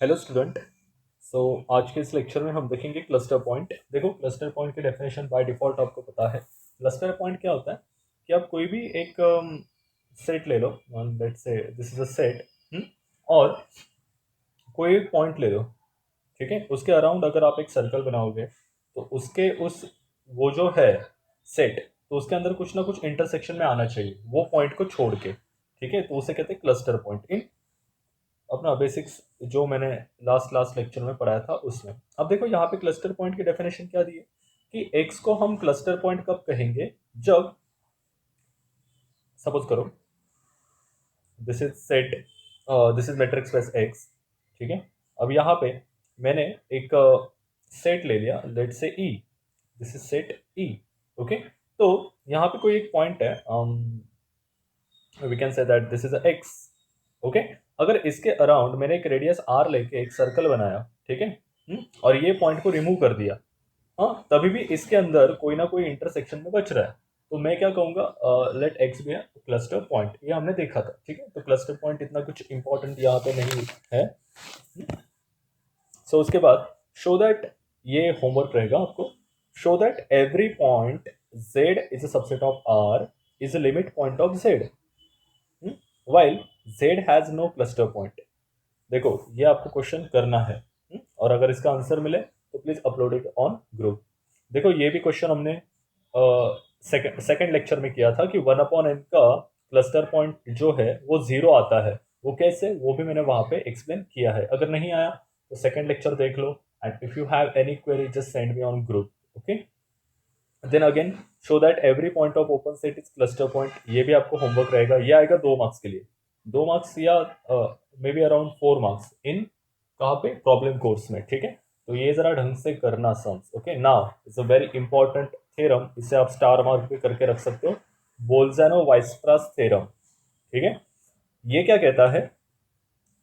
Hello student. सो आज के इस लेक्चर में हम देखेंगे क्लस्टर पॉइंट। देखो, क्लस्टर पॉइंट की डेफिनेशन बाय डिफॉल्ट आपको पता है। क्लस्टर पॉइंट क्या होता है कि आप कोई भी एक सेट ले लो, let's say this is a set, और कोई एक पॉइंट ले लो, ठीक है। उसके अराउंड अगर आप एक सर्कल बनाओगे तो उसके उस वो जो है सेट, तो उसके अंदर कुछ ना कुछ इंटरसेक्शन में आना चाहिए वो पॉइंट को छोड़ के, ठीक है। तो उसे कहते हैं क्लस्टर पॉइंट इन अपना बेसिक्स जो मैंने लास्ट लास्ट लेक्चर में पढ़ाया था उसमें। अब देखो यहाँ पे क्लस्टर पॉइंट की डेफिनेशन क्या दी है कि एक्स को हम क्लस्टर पॉइंट कब कहेंगे, जब सपोज करो this is set, this is matrix space x, ठीक है। अब यहाँ पे मैंने एक सेट ले लिया, let say E, this is set E, okay. तो यहाँ पे कोई एक पॉइंट है, we can say that this is X, okay. अगर इसके अराउंड मैंने एक रेडियस आर लेके एक सर्कल बनाया, ठीक है, और ये पॉइंट को रिमूव कर दिया, हाँ, तभी भी इसके अंदर कोई ना कोई इंटरसेक्शन में बच रहा है, तो मैं क्या कहूंगा, let x be cluster point. ये हमने देखा था, ठीक है। तो क्लस्टर पॉइंट इतना कुछ इंपॉर्टेंट यहाँ पे नहीं है। सो उसके बाद शो दैट, ये होमवर्क रहेगा आपको, show that every point z is a subset of r is a limit point of z while z has no cluster point। देखो, ये आपको क्वेश्चन करना है, और अगर इसका आंसर मिले तो please upload it on group. देखो, ये भी क्वेश्चन हमने सेकंड लेक्चर में किया था कि 1/n का क्लस्टर पॉइंट जो है वो जीरो आता है। वो कैसे, वो भी मैंने वहां पे एक्सप्लेन किया है। अगर नहीं आया तो सेकंड लेक्चर देख लो, and if you have any query just send me on group, okay. Then again show that every point of open set is cluster point. ये भी आपको होमवर्क रहेगा, ये आएगा 2 मार्क्स के लिए, 2 मार्क्स या may be around 4 marks in कहाँ पे, प्रॉब्लम कोर्स में, ठीक है। तो ये जरा ढंग से करना sums, okay. Now it's a very important theorem, इसे आप स्टार मार्क भी करके रख सकते हो, बोल्जानो वाइसप्रास थ्योरम, ठीक है। ये क्या कहता है,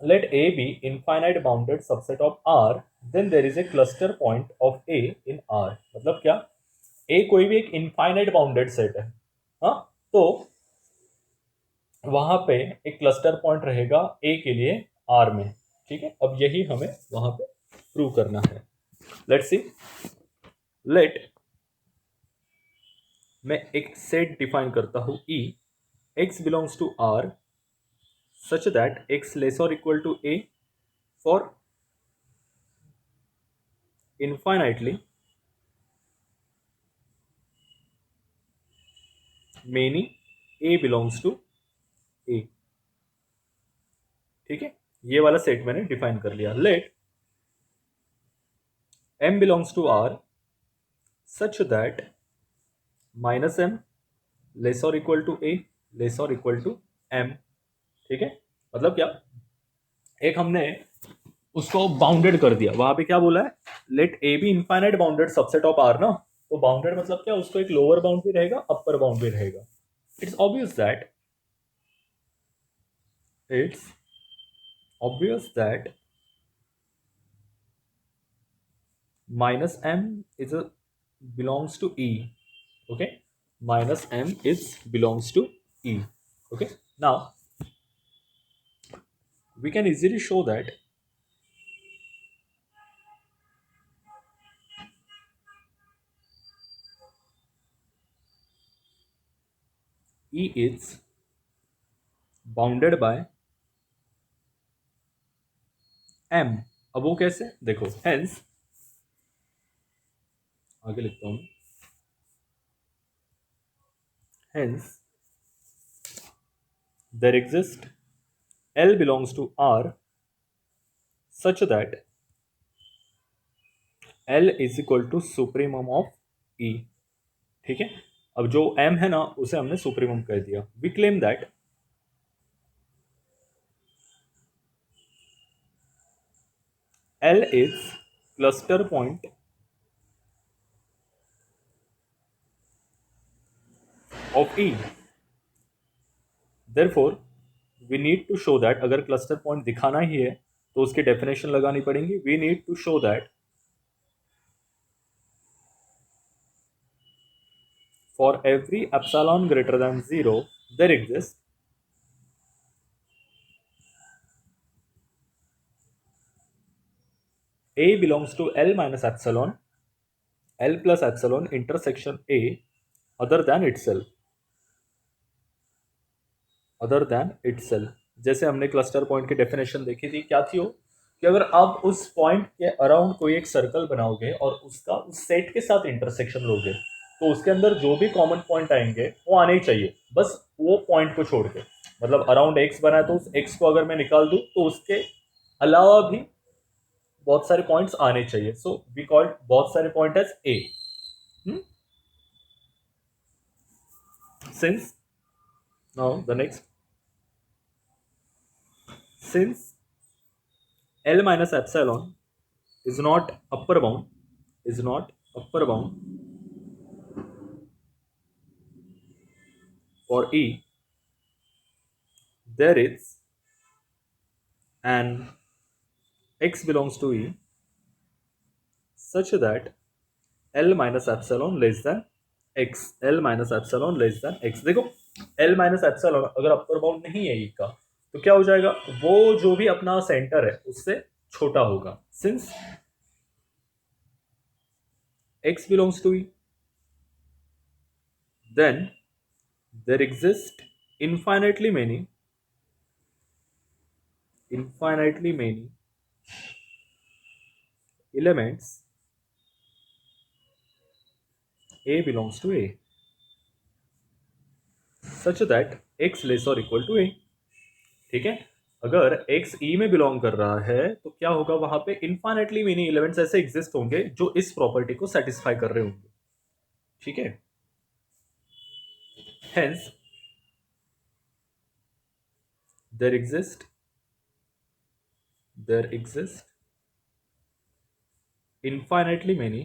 let A be infinite bounded subset of R, then there is a cluster point of A in R। मतलब क्या, ए कोई भी एक इनफाइनाइट बाउंडेड सेट है, हाँ, तो वहां पे एक क्लस्टर पॉइंट रहेगा ए के लिए आर में, ठीक है। अब यही हमें वहां पे प्रूव करना है। लेट्स सी, लेट मैं एक सेट डिफाइन करता हूं E, X belongs to R such that X less और equal to A for infinitely many A belongs to A, ठीक है। ये वाला सेट मैंने डिफाइन कर लिया। Let m belongs to R such that minus M less और equal to A less और इक्वल टू एम, ठीक है। मतलब क्या, एक हमने उसको बाउंडेड कर दिया, वहां पे क्या बोला है, let A be infinite bounded subset of R ना। तो बाउंडेड मतलब क्या, उसको एक लोअर बाउंड भी रहेगा, अपर बाउंड भी रहेगा। It's obvious that, it's obvious that minus M is belongs to E, okay, minus m is belongs to e, okay। Now we can easily show that e is bounded by m। अब वो कैसे, देखो, hence आगे लिखता हूं, hence there exists l belongs to r such that l is equal to supremum of e, ठीक है। अब जो m है ना उसे हमने सुप्रीमम कह दिया। We claim that l is cluster point of e, therefore we need to show that, अगर क्लस्टर पॉइंट दिखाना ही है तो उसकी डेफिनेशन लगानी पड़ेगी। We need to show that for every epsilon greater than 0 there exist A belongs to L minus epsilon, L plus epsilon intersection A other than itself, other than itself. जैसे हमने cluster point की definition देखी थी, क्या थी वो, कि अगर आप उस पॉइंट के अराउंड कोई एक सर्कल बनाओगे और उसका उस सेट के साथ इंटरसेक्शन लोगे, तो उसके अंदर जो भी कॉमन पॉइंट आएंगे वो आने ही चाहिए, बस वो पॉइंट को छोड़ के। मतलब अराउंड एक्स बना है तो उस एक्स को अगर मैं निकाल दूं तो उसके अलावा भी बहुत सारे पॉइंट्स आने चाहिए। सो वी कॉल्ड बहुत सारे point as A. Since now the next, since L minus epsilon is not upper bound, is not upper bound for E, there is an x belongs to E such that L minus epsilon less than x, L minus epsilon less than x। देखो L minus epsilon अगर upper bound नहीं है E का तो क्या हो जाएगा, वो जो भी अपना सेंटर है उससे छोटा होगा। Since x belongs to E, then there exist infinitely many elements A belongs to A such that x less or equal to A। ठीक है, अगर x E में बिलोंग कर रहा है तो क्या होगा, वहां पे इनफाइनेटली मेनी एलिमेंट्स ऐसे एग्जिस्ट होंगे जो इस प्रॉपर्टी को सेटिस्फाई कर रहे होंगे। ठीक है, hence there exist infinitely many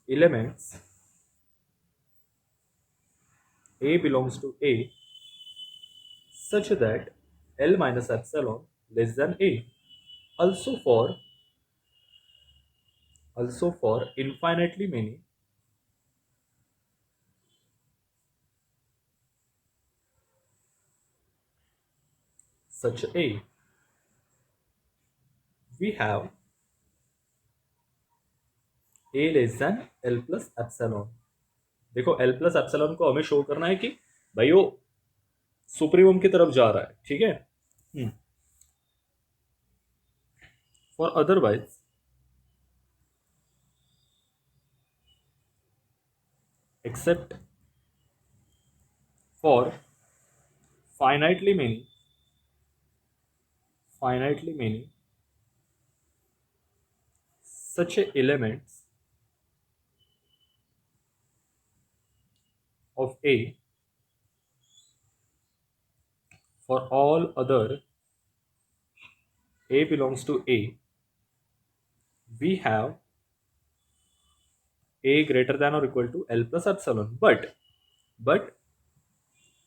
elements A belongs to A such that L minus epsilon less than A, also for infinitely many such A, we have A less than L plus epsilon। देखो L plus epsilon को हमें show करना है कि भाई वो supremum की तरफ जा रहा है। ठीक है, for otherwise except for finitely many such elements of A, for all other A belongs to A, we have A greater than or equal to L plus epsilon, but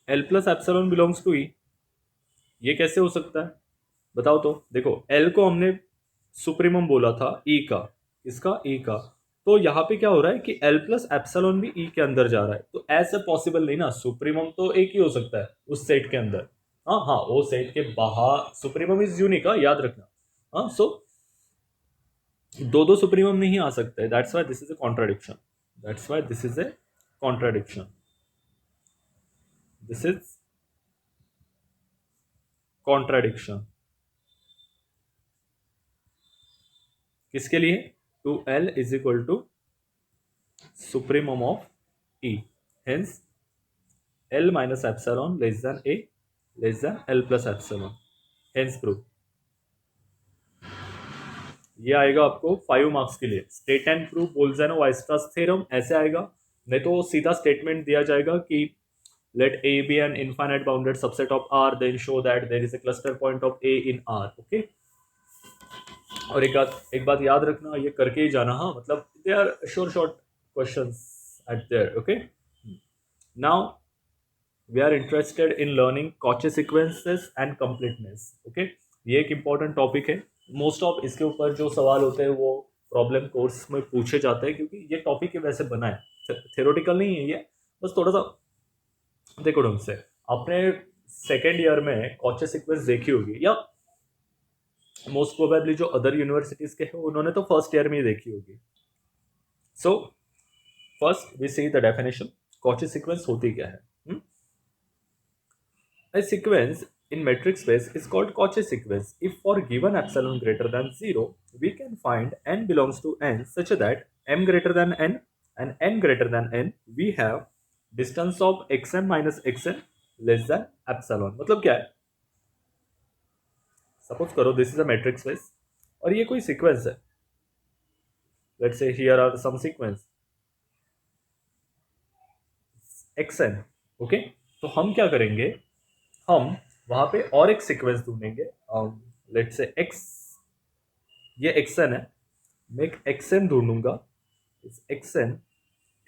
L plus epsilon belongs to E। ये कैसे हो सकता है बताओ तो। देखो L को हमने सुप्रीमम बोला था E का, इसका E का, तो यहाँ पे क्या हो रहा है कि L प्लस एप्सलॉन भी E के अंदर जा रहा है, तो ऐसे पॉसिबल नहीं ना, सुप्रीमम तो एक ही हो सकता है उस सेट के अंदर। हाँ हाँ, वो सेट के बाहर सुप्रीमम इज यूनिक, याद रखना। हाँ, सो दो दो सुप्रीमम नहीं आ सकते, that's why this is a contradiction, this is contradiction. किसके लिए, to L is equal to supremum of E, hence L minus epsilon less than A less than L plus epsilon, hence proof। ये आएगा आपको 5 marks के लिए। State and prove बोल्जैनो वाइस्ट्रास theorem ऐसे आएगा, नहीं तो सीधा स्टेटमेंट दिया जाएगा कि let A be an infinite bounded subset of R, then show that there is a cluster point of A in R। Okay, और एक बात याद रखना, ये करके ही जाना। हाँ, मतलब they are short questions at there. Okay, now we are interested in learning Cauchy sequences and completeness। okay, ये एक important topic है। मोस्ट ऑफ इसके ऊपर जो सवाल होते हैं वो प्रॉब्लम कोर्स में पूछे जाते हैं, क्योंकि ये टॉपिक ही वैसे बना है, थ्योरेटिकल नहीं है ये, बस थोड़ा सा देखो ढंग से। अपने सेकेंड ईयर में कॉचे सीक्वेंस देखी होगी, या मोस्ट प्रोबेबली जो अदर यूनिवर्सिटीज के हैं उन्होंने तो फर्स्ट ईयर में ही देखी होगी. So first we see the definition. Cauchy sequence होती क्या है? A sequence in metric space is called Cauchy sequence if for given epsilon greater than 0, we can find n belongs to n such that m greater than n and n greater than n, we have distance of xm minus xn less than epsilon. मतलब क्या है? Suppose करो this is a matrix space और ये कोई sequence है. Let's say here are some sequence xn. Okay, तो हम क्या करेंगे, हम वहां पे और एक सीक्वेंस ढूंढेंगे. लेट्स से x, ये xn है, मैं एक xn ढूंढूंगा, xn.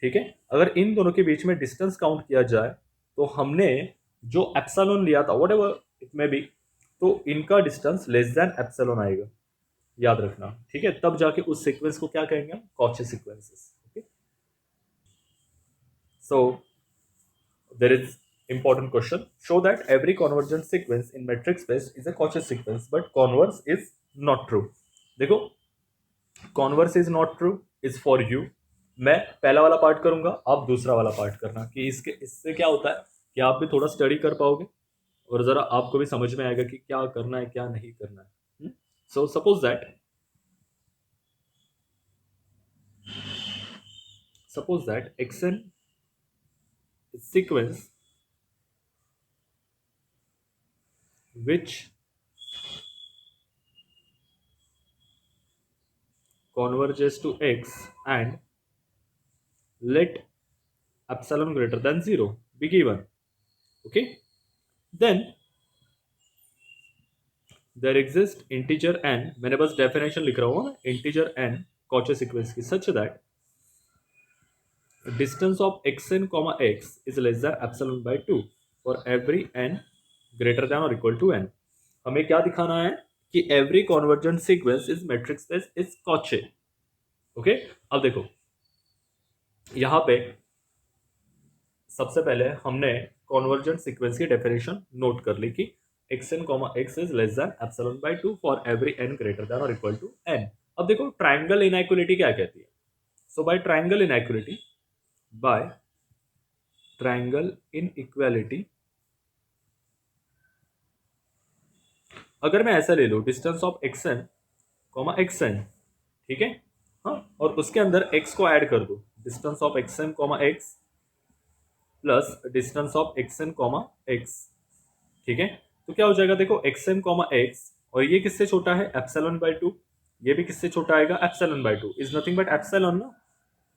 ठीक है, अगर इन दोनों के बीच में डिस्टेंस काउंट किया जाए तो हमने जो एप्सिलॉन लिया था what ever it may be, तो इनका डिस्टेंस लेस देन एप्सिलॉन आएगा, याद रखना. ठीक है, तब जाके उस सीक्वेंस को क्या कहेंगे हम? Cauchy sequences. Okay, so there is important question. Show that every convergent sequence in metric space is a Cauchy sequence, but converse is not true. देखो, converse is not true is for you. मैं पहला वाला part करूंगा, आप दूसरा वाला part करना, कि इससे क्या होता है कि आप भी थोड़ा स्टडी कर पाओगे और जरा आपको भी समझ में आएगा कि क्या करना है क्या नहीं करना है. So suppose that xn sequence which converges to x and let epsilon greater than 0 be given. Okay, then there exists integer n. मैंने बस डेफिनेशन लिख रहा हूँ, integer n कॉची सीक्वेंस की, such that distance of xn comma x is less than epsilon by 2 for every n greater than or equal to n. हमें क्या दिखाना है कि every convergent sequence is metric space is Cauchy. Okay, अब देखो यहां पे सबसे पहले हमने कॉन्वर्जेंट सीक्वेंस की डेफिनेशन नोट कर ली कि xn comma x is less than epsilon by 2 for every n greater than or equal to n. अब देखो ट्राइंगल इनइक्वालिटी क्या कहती है. सो बाय ट्राइंगल इनइक्वालिटी अगर मैं ऐसा ले लूं, distance of xn comma xn, ठीक है, हाँ, और उसके अंदर x को ऐड कर दो, distance of xm comma x plus distance of xn comma x. ठीक है, तो क्या हो जाएगा, देखो xm कॉमा x, और ये किससे छोटा है? Epsilon by 2. ये भी किससे छोटा आएगा? Epsilon by 2 is nothing but epsilon ना.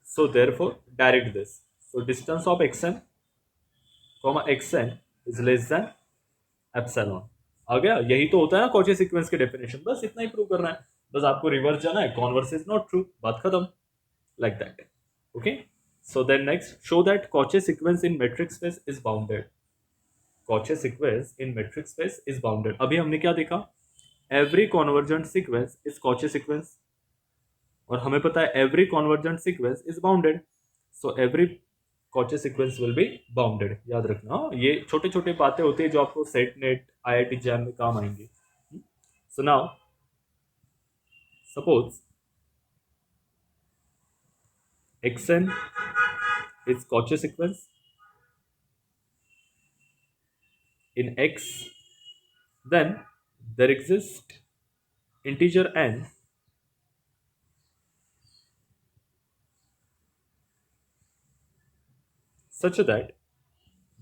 So therefore direct this. So distance of xm comma xn is less than epsilon. आ गया? यही तो होता है ना कॉची सीक्वेंस के डेफिनेशन. बस इतना ही प्रूव करना है, बस आपको रिवर्स जाना है, कॉन्वर्स इज नॉट ट्रू, बात खत्म. Like that. Okay, so then next, show that Cauchy sequence in matrix space is bounded. Cauchy sequence in metric space is bounded. अभी हमने क्या देखा? Every convergent sequence is Cauchy sequence, और हमें पता है every convergent sequence is bounded. So every Cauchy sequence will be bounded. याद रखना, ये छोटे छोटे बातें होती है जो आपको सेट नेट IIT जैम में काम आएंगी. So now suppose xn is Cauchy sequence in x, then there exists integer n such that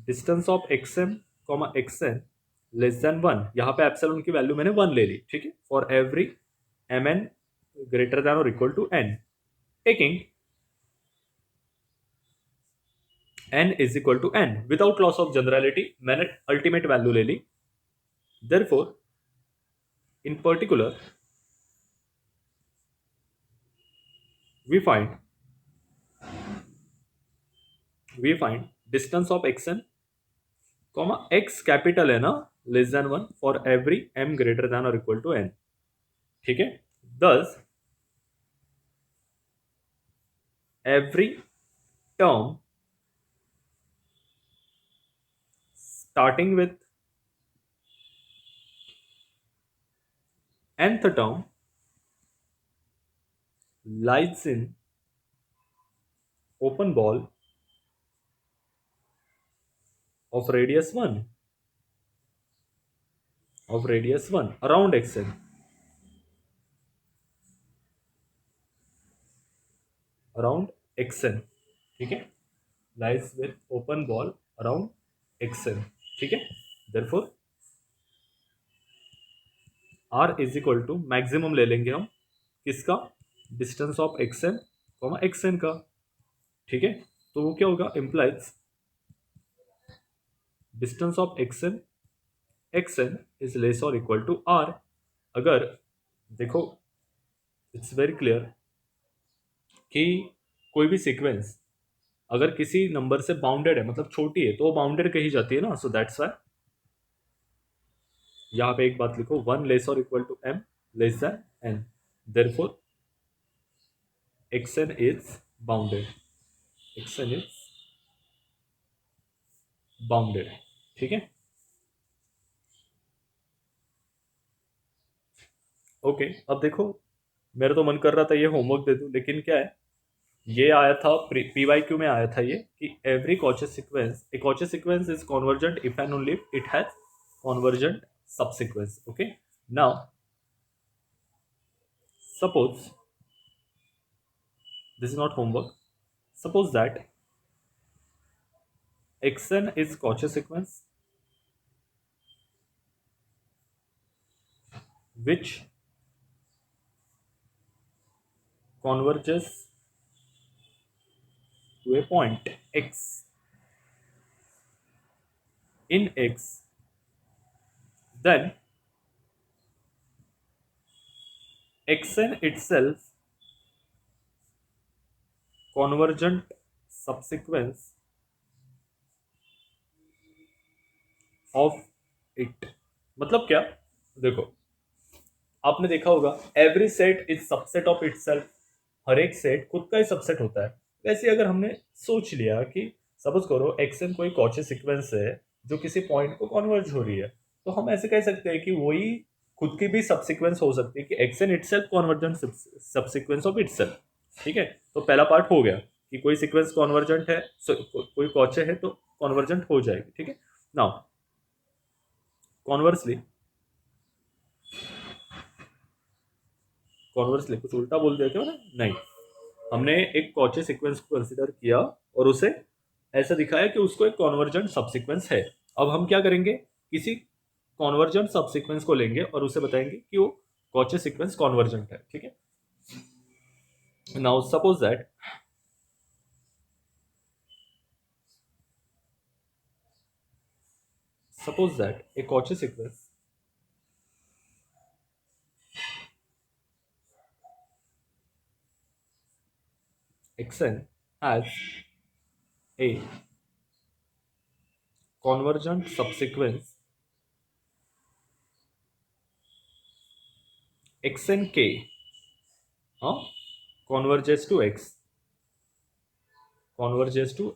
distance of xm comma xn less than 1. यहाँ पे एप्सिलॉन की वैल्यू मैंने 1 ले ली, ठीक है, for every mn greater than or equal to n, taking n is equal to n without loss of generality. मैंने ultimate value ले ली. therefore in particular we find distance of xn comma x capital है ना, less than 1 for every m greater than or equal to n. ठीक है, thus every term starting with nth term lies in open ball of radius 1 around xn, around xn, ठीक है, lies with open ball around xn, ठीक है। therefore r is equal to maximum ले लेंगे हम किसका, डिस्टेंस ऑफ xn xn का, ठीक है। तो वो क्या होगा, implies distance of xn is less और इक्वल टू r। अगर देखो इट्स वेरी क्लियर कि कोई भी सीक्वेंस अगर किसी नंबर से बाउंडेड है, मतलब छोटी है, तो वो बाउंडेड कही जाती है ना। सो दैट्स वाई यहाँ पे एक बात लिखो, 1 लेस और equal to m less than n, therefore xn is bounded, xn is bounded, ठीक है। ओके अब देखो, मेरा तो मन कर रहा था ये होमवर्क दे दूं, लेकिन क्या है, ये आया था PYQ में आया था ये कि every Cauchy sequence, A Cauchy sequence is convergent if and only it has convergent subsequence. Okay now suppose this is not homework, suppose that xn is Cauchy sequence which converges to a point x, in x, then xn itself convergent subsequence of it। मतलब क्या, देखो आपने देखा होगा every set is subset of itself, हर एक set खुद का ही सबसेट होता है। वैसे अगर हमने सोच लिया कि सपोज करो एक्सन कोई कॉची सीक्वेंस है जो किसी पॉइंट को कन्वर्ज हो रही है, तो हम ऐसे कह सकते हैं कि वही खुद की भी सबसीक्वेंस हो सकती है कि action itself convergent subsequence of itself, ठीक है। तो पहला पार्ट हो गया कि कोई सीक्वेंस कॉन्वर्जेंट है, कोई कॉचे है तो कॉन्वर्जेंट हो जाएगी, ठीक है। नाउ कॉन्वर्सली, कॉन्वर्सली कुछ उल्टा बोल दिया क्या ना, नहीं, हमने एक कॉची सीक्वेंस को कंसिडर किया और उसे ऐसा दिखाया कि उसको एक कॉन्वर्जेंट सबसीक्वेंस है। अब हम क्या करेंगे, किसी कॉन्वर्जेंट सबसीक्वेंस को लेंगे और उसे बताएंगे कि वो कॉची सीक्वेंस कॉन्वर्जेंट है, ठीक है। Now suppose that A Cauchy sequence xn has a convergent subsequence xnk converges to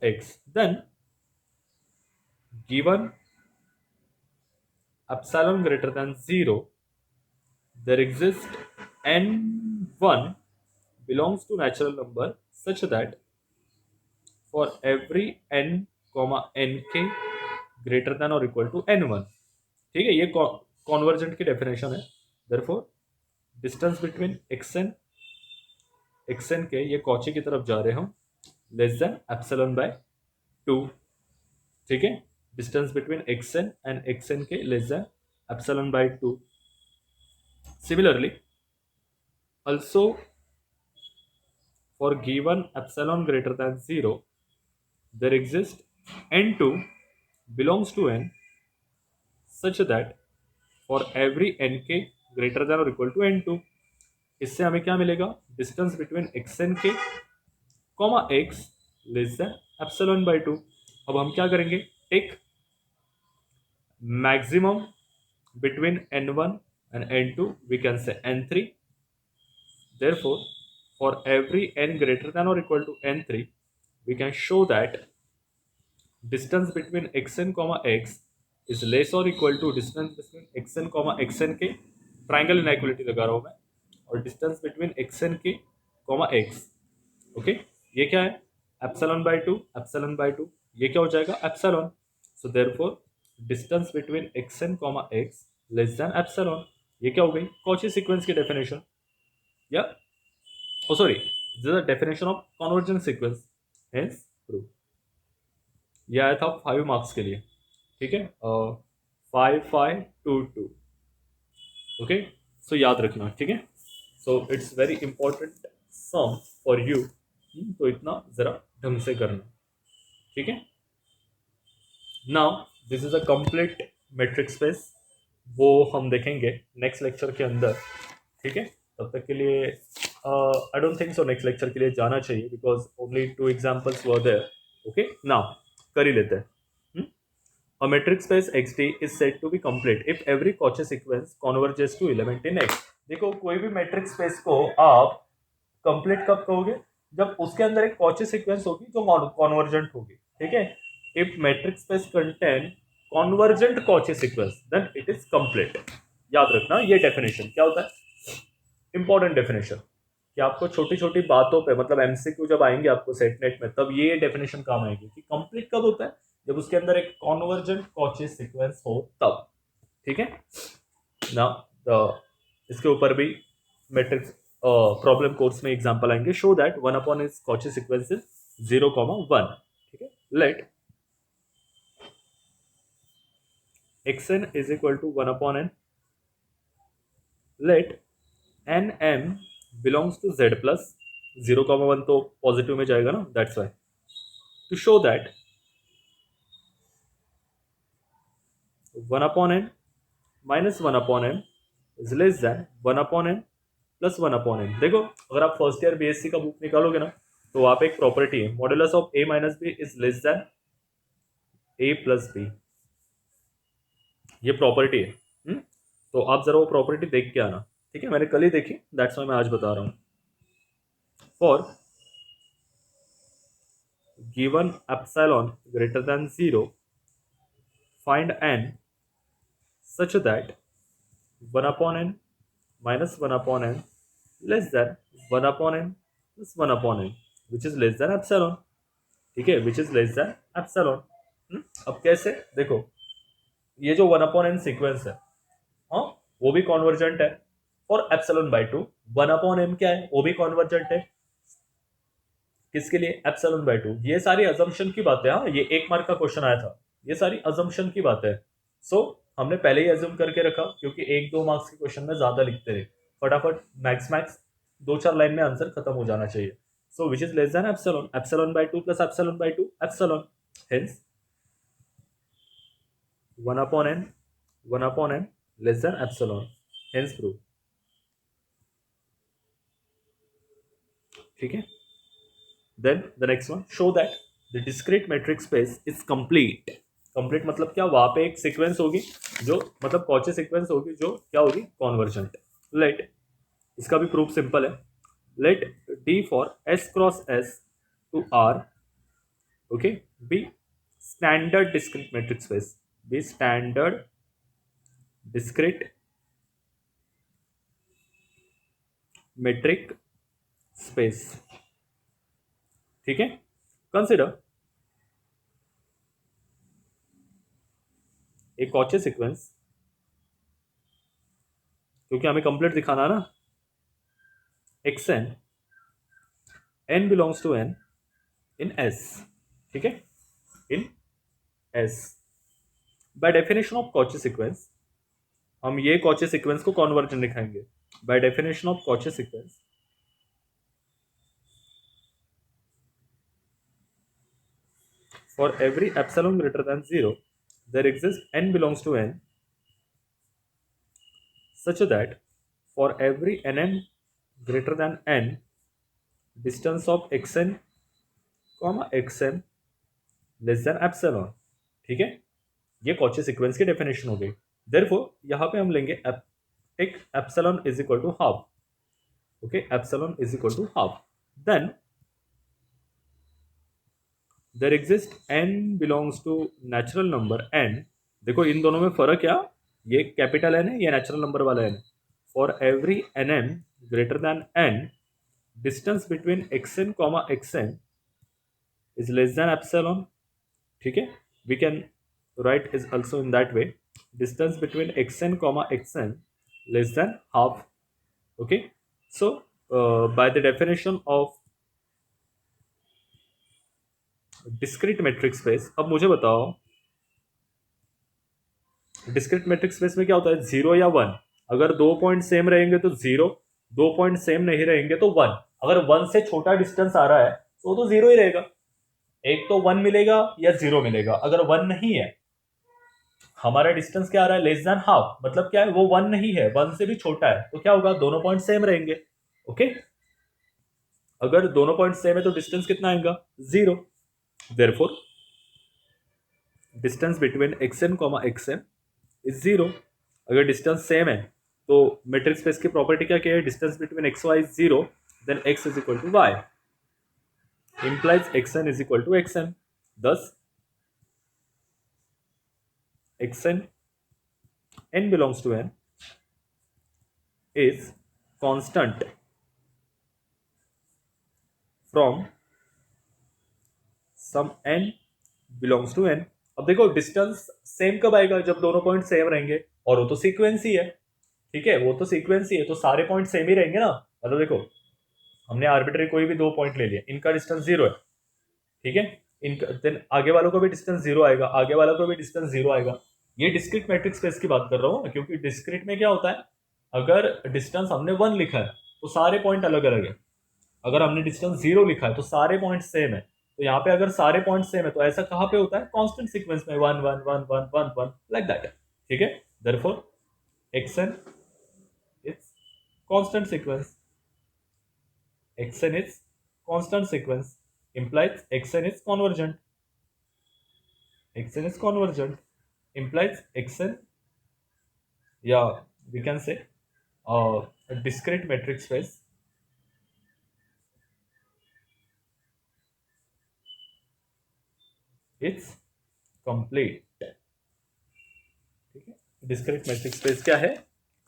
x, then given epsilon greater than 0, there exists n1 belongs to natural number such that for every n comma nk greater than or equal to n1, ठीक है। ये convergent की definition है। Therefore distance between xn के, ये Cauchy की तरफ जा रहे हम, लेस देन एप्सिलॉन बाय 2, ठीक है। Distance between X N and X N के less than epsilon by 2। Similarly also for given epsilon greater than 0, there exists n2 belongs to n such that for every nk greater than or equal to n2, इससे हमें क्या मिलेगा, distance between xn के comma x less than epsilon by 2। अब हम क्या करेंगे, take maximum between n1 and n2, we can say n3, therefore for every n greater than or equal to n3, we can show that distance between xn comma x is less or equal to distance between xn comma xnk triangle inequality लगा रहा हूँ मैं, और distance between X N के comma X, okay, ये क्या है, epsilon by two, epsilon by two, ये क्या हो जाएगा, epsilon. So therefore distance between X N comma X less than epsilon, ये क्या हो गई, कॉची सीक्वेंस की डेफिनेशन, या oh sorry, this is the definition of convergence sequence, hence prove. ये आया था 5 मार्क्स के लिए, ठीक है, 5522, ओके, सो याद रखना, ठीक है, so it's very important some for you, तो इतना जरा ढंग से करना, ठीक है। Now this is a complete metric space, वो हम देखेंगे नेक्स्ट लेक्चर के अंदर, ठीक है। तब तक के लिए I don't think so next lecture के लिए जाना चाहिए, because only 2 examples were there, okay. Now कर ही लेते हैं। A metric space XD is said to be complete if every Cauchy sequence converges to element in X। देखो कोई भी मेट्रिक स्पेस को आप कंप्लीट कब कहोगे, जब उसके अंदर एक कॉची सीक्वेंस होगी जो कॉन्वर्जेंट होगी, ठीक है। If metric space contain convergent Cauchy sequence then it is complete. याद रखना ये डेफिनेशन क्या होता है, इंपॉर्टेंट डेफिनेशन, कि आपको छोटी छोटी बातों पे, मतलब एमसीक्यू जब आएंगे आपको सेट नेट में, तब ये डेफिनेशन काम आएगी कि कंप्लीट कब होता है, जब उसके अंदर एक कॉन्वर्जेंट कॉची सीक्वेंस हो तब, ठीक है ना। इसके ऊपर भी मैट्रिक्स प्रॉब्लम कोर्स में एग्जांपल आएंगे, show that one upon is Cauchy sequence is 0,1, ठीक है। Let xn is equal to 1 upon n, let n m belongs to z plus 0,1, तो पॉजिटिव में जाएगा ना, that's why, to show that 1 upon n minus 1 upon n is less than 1 upon n plus 1 upon n। देखो अगर आप first year BSc का book निकालोगे ना, तो वहां पे एक प्रॉपर्टी है, modulus of a minus b is less than a plus b, ये प्रॉपर्टी है। तो आप जरा वो प्रॉपर्टी देख के आना, ठीक है, मैंने कल ही देखी, दैट्स वाई मैं आज बता रहा हूँ। For given epsilon greater than 0 find n such that 1 upon n minus 1 upon n less than 1 upon n plus 1 upon n which is less than epsilon, ठीक है, which is less than epsilon। अब कैसे, देखो ये जो 1 upon n sequence है, हाँ, वो भी कॉन्वर्जेंट है, और epsilon by to 1 upon m क्या है, वो भी कॉन्वर्जेंट है, किसके लिए, एप्सिलॉन बाई टू। ये सारी अजम्पशन की बातें, हाँ, ये 1 मार्क का क्वेश्चन आया था, ये सारी अजम्पशन की बातें है। सो हमने पहले ही एज्यूम करके रखा, क्योंकि 1-2 मार्क्स के क्वेश्चन में ज्यादा लिखते रहे, फटाफट मैक्स मैक्स 2-4 लाइन में आंसर खत्म हो जाना चाहिए। So which is less than epsilon, epsilon by two plus epsilon by two, epsilon, hence 1 upon n 1 upon n less than epsilon, hence prove, ठीक है। Then the next one, show that the discrete matrix space is complete. Complete मतलब क्या, वहां पे एक sequence होगी जो, मतलब कॉची सीक्वेंस होगी जो क्या होगी, कॉन्वर्जेंट। लेट, इसका भी प्रूफ सिंपल है, let d for s cross s to R, okay, be standard discrete matrix space, be standard discrete metric space, ठीक है। कंसिडर एक कॉची सीक्वेंस, क्योंकि हमें कंप्लीट दिखाना है ना, X N belongs to N in S, ठीक है, in S. By definition of Cauchy sequence, हम ये कॉची सीक्वेंस को कॉन्वर्जेंट दिखाएंगे। By definition of Cauchy sequence, for every epsilon greater than 0 there exists n belongs to n such that for every nm greater than n distance of xn comma xm less than epsilon, ठीक है, ये Cauchy sequence की definition हो गई। Therefore यहां पे हम लेंगे एक epsilon is equal to half, okay, epsilon is equal to half, then there exist n belongs to natural number n। देखो इन दोनों में फर्क क्या, ये कैपिटल n है, ये नेचुरल नंबर वाला n है, for every nm greater than n, distance between xn comma xn is less than epsilon. ठीक है, we can write is also in that way, distance between xn comma xn less than half. Okay, so by the definition of discrete metric space, अब मुझे बताओ discrete matrix space में क्या होता है, zero या वन। अगर दो पॉइंट सेम रहेंगे तो जीरो, दो पॉइंट सेम नहीं रहेंगे तो वन। अगर वन से छोटा डिस्टेंस आ रहा है तो जीरो ही रहेगा, एक तो वन मिलेगा या जीरो मिलेगा। अगर वन नहीं है, हमारा डिस्टेंस क्या आ रहा है, लेस देन हाफ, मतलब क्या है, वो वन नहीं है, वन से भी छोटा है, तो क्या होगा, दोनों पॉइंट सेम रहेंगे। ओके, अगर दोनों पॉइंट सेम है तो डिस्टेंस कितना आएगा, zero. Therefore distance between xn comma xn is zero. अगर डिस्टेंस सेम है तो मैट्रिक्स स्पेस की प्रॉपर्टी क्या है, distance between x y is zero, then x is equal to y, implies xn is equal to xm. Thus, xn n belongs to n is constant from sum n belongs to n. अब देखो distance same कब आएगा, जब दोनों point same रहेंगे, और वो तो सीक्वेंस ही है। ठीक है, वो तो सीक्वेंस ही है, तो सारे पॉइंट सेम ही रहेंगे ना। मतलब देखो, हमने आर्बिट्री कोई भी दो पॉइंट ले लिया, इनका डिस्टेंस जीरो है, ठीक है, इनका देन आगे वालों का भी डिस्टेंस जीरो आएगा, आगे वालों का भी डिस्टेंस जीरो आएगा। ये डिस्क्रीट मैट्रिक्स स्पेस की बात कर रहा हूँ, क्योंकि डिस्क्रीट में क्या होता है, अगर डिस्टेंस हमने वन लिखा है तो सारे पॉइंट अलग अलग है, अगर हमने डिस्टेंस जीरो लिखा है तो सारे पॉइंट सेम है। तो यहाँ पे अगर सारे पॉइंट सेम है तो ऐसा कहाँ पे होता है, कांस्टेंट सीक्वेंस में, one one one one one one like that. ठीक है, therefore xn is constant sequence, xn is constant sequence, implies xn is convergent, xn is convergent, implies xn, yeah, we can say a discrete metric space it's complete। ठीक है, discrete matrix space क्या है,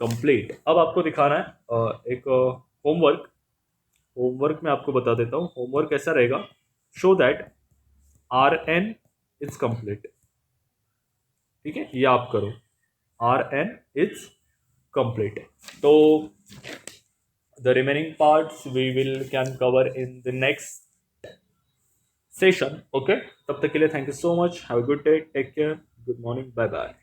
complete. अब आपको दिखाना है एक homework. Homework में आपको बता देता हूँ, होमवर्क कैसा रहेगा, show that R n is complete. ठीक है, ये आप करो, आर एन इज कंप्लीट। तो the remaining parts we will can cover in the next session। okay, तब तक के लिए thank you so much, have a good day, take care, good morning, bye bye।